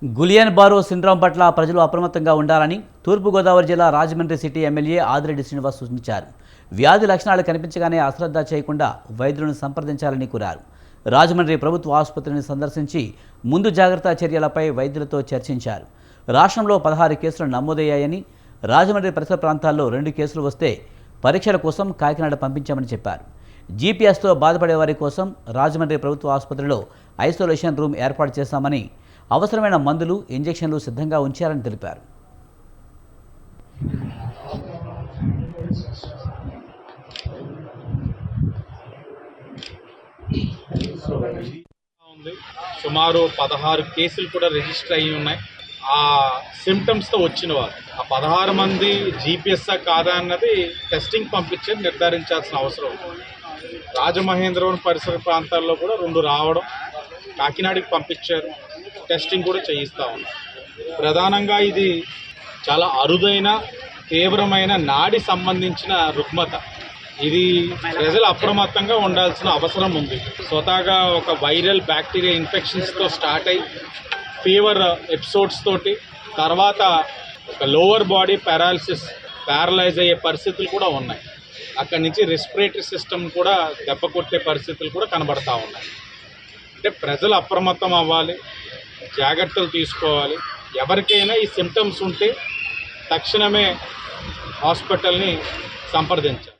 Guillain borrow syndrome పట్ల ప్రజలు అప్రమత్తంగా ఉండాలని తూర్పుగోదావరి జిల్లా రాజమండ్రి సిటీ ఎమ్మెల్యే ఆదిరెడ్డి శ్రీనివాస్ సూచించారు. వ్యాధి లక్షణాలు కనిపించగానే అశ్రద్ధ చేయకుండా వైద్యులను సంప్రదించాలని కోరారు. రాజమండ్రి ప్రభుత్వ ఆసుపత్రిని సందర్శించి ముందు జాగ్రత్త చర్యలపై వైద్యులతో చర్చించారు. రాష్ట్రంలో 16 కేసులు నమోదయ్యాయని, రాజమండ్రి పరిసర ప్రాంతాల్లో 2 కేసులు వస్తే పరీక్షల కోసం కాకినాడ పంపించామని చెప్పారు. జీపీఎస్తో బాధపడే వారి కోసం రాజమండ్రి ప్రభుత్వ ఆసుపత్రిలో ఐసోలేషన్ రూమ్ ఏర్పాటు చేశామని, అవసరమైన మందులు, ఇంజెక్షన్లు సిద్ధంగా ఉంచారని తెలిపారు. సుమారు 16 కేసులు కూడా రిజిస్టర్ అయ్యి ఉన్నాయి. ఆ సిమ్టమ్స్తో వచ్చిన వారు ఆ 16 మంది జీపీఎస్ఆ కాదా అన్నది టెస్టింగ్ పంపించి నిర్ధారించాల్సిన అవసరం. రాజమహేంద్రవరం పరిసర ప్రాంతాల్లో కూడా 2 రావడం, కాకినాడకి పంపించారు, టెస్టింగ్ కూడా చేయిస్తూ ఉన్నారు. ప్రధానంగా ఇది చాలా అరుదైన తీవ్రమైన నాడి సంబంధించిన రుగ్మత. ఇది ప్రజలు అప్రమత్తంగా ఉండాల్సిన అవసరం ఉంది. స్వతహాగా ఒక వైరల్ బ్యాక్టీరియా ఇన్ఫెక్షన్స్తో స్టార్ట్ అయ్యి ఫీవర్ ఎపిసోడ్స్ తోటి తర్వాత ఒక లోవర్ బాడీ ప్యారలైజ్ అయ్యే పరిస్థితులు కూడా ఉన్నాయి. అక్కడి నుంచి రెస్పిరేటరీ సిస్టమ్ కూడా దెబ్బ కొట్టే పరిస్థితులు కూడా కనబడతా ఉన్నాయి. అంటే ప్రజలు అప్రమత్తం అవ్వాలి, జాగ్రత్తలు తీసుకోవాలి. ఎవరికైనా ఈ సిమ్టమ్స్ ఉంటే తక్షణమే హాస్పిటల్ని సంప్రదించాలి.